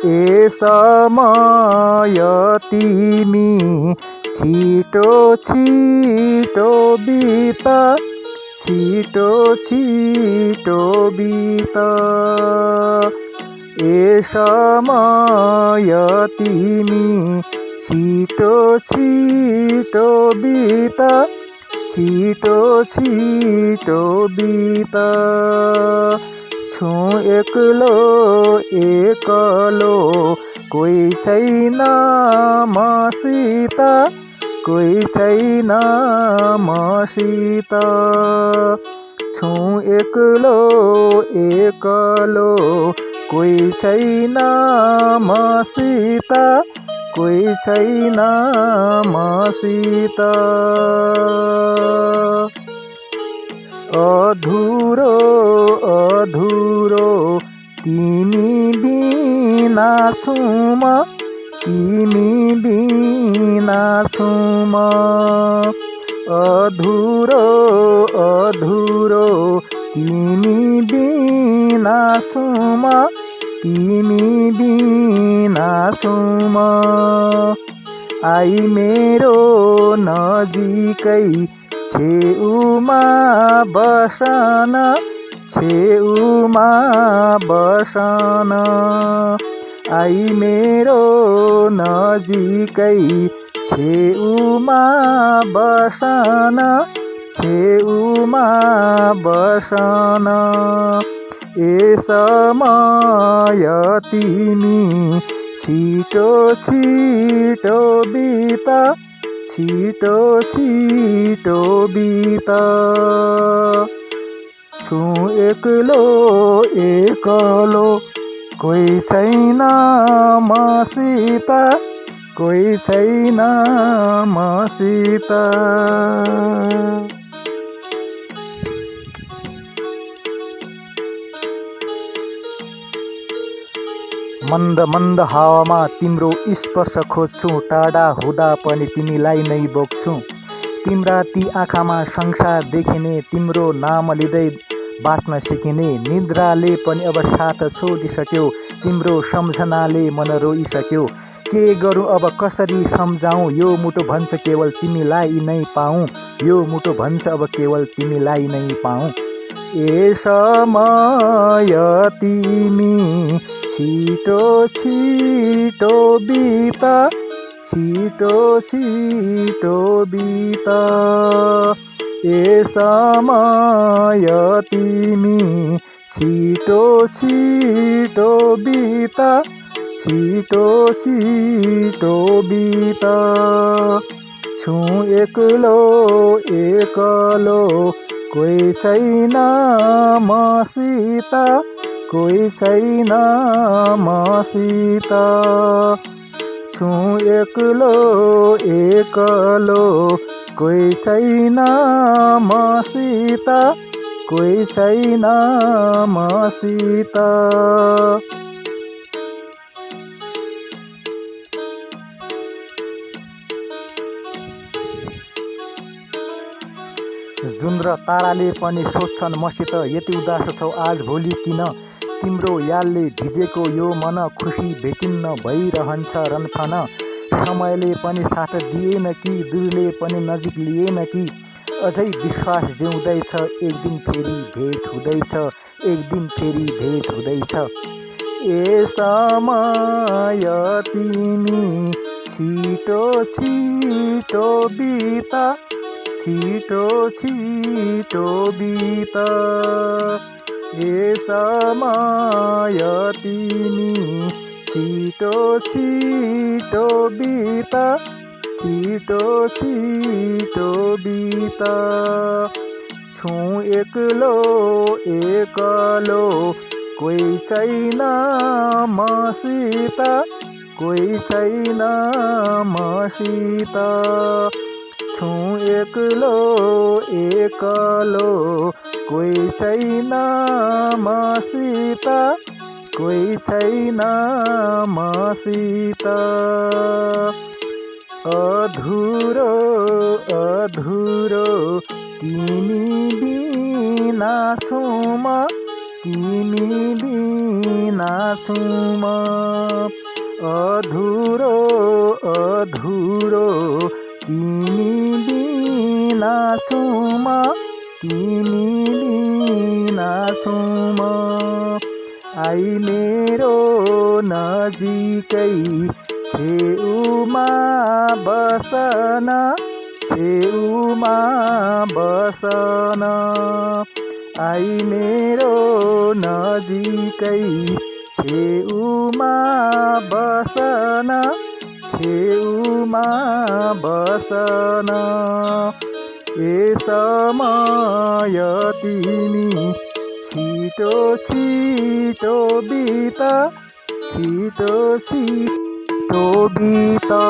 ए समय तिमी छिटो छिटो बिता, छिटो छिटो बिता। ए समय तिमी छिटो छिटो बिता, छिटो छिटो बिता। छु एक्लो एक्लो कोही छैन मसित, कोही छैन मसित। छु एक्लो एक्लो कोही छैन मसित, कोही छैन मसित। अधुरो अधुरो तिमी बिना छु म, तिमी बिना छु म। अधुरो अधुरो तिमी बिना छु म, तिमी बिना छु म। आई मेरो नजिकै छेउमा बसन, छेउमा बसन। आई मेरो नजिकै छेउमा बसन, छेउमा बसन। ए समय तिमी छिटो छिटो बिता, छिटो छिटो बिता। छु एक्लो एक्लो कोही छैन मसित, कोही छैन मसित। मन्द मन्द हावामा तिम्रो स्पर्श खोज्छु, टाढा हुँदा पनि तिमीलाई नै बोक्छु। तिम्रा ती आँखामा संसार देखिने, तिम्रो नाम लिँदै बाँच्न सिकिने। निद्राले पनि अब साथ छोडिसक्यो, तिम्रो सम्झनाले मन रोइसक्यो। के गरौँ अब कसरी सम्झाउँ, यो मुटु भन्छ केवल तिमीलाई नै पाऊँ, यो मुटु भन्छ अब केवल तिमीलाई नै पाऊँ। ए समय तिमी छिटो छिटो बिता, छिटो छिटो बिता। ए समय तिमी छिटो छिटो बिता, छिटो छिटो बिता। छु एक्लो एक्लो कोही छैन मसित, कोही छैन मसित। छु एक्लो एक्लो कोही छैन मसित, कोही छैन मसित। जुन र ताराले पनि सोध्छन् मसित, यति उदास छौ आज भोलि किन। तिम्रो यादले भिजेको यो मन, खुसी भेटिन्न भइरहन्छ रनफन। समयले पनि साथ दिएन कि, दूरले पनि नजिक लिएन कि। अझै विश्वास जिउँदैछ, एक दिन फेरि भेट हुँदैछ, एक दिन फेरि भेट हुँदैछ। ए समय तिमी छिटो छिटो बिता, छिटो छिटो बिता। ए समय तिमी छिटो छिटो बिता, छिटो छिटो बिता। छु एक्लो एक्लो कोही छैन मसित, कोही छैन मसित। छु एक्लो एक्लो कोही छैन मसित, कोही छैन मसित। अधुरो अधुरो तिमी बिना छु म, तिमी बिना सुम अधुरो अधुरो तिमी बिना सुम तिमी बिना सुम आई मेरो नजिकै छेउमा बसन छेउमा बसन आई मेरो नजिकै छेउमा बसन छेउमा बसन ए समय तिमी छिटो छिटो बिता छिटो छिटो बिता।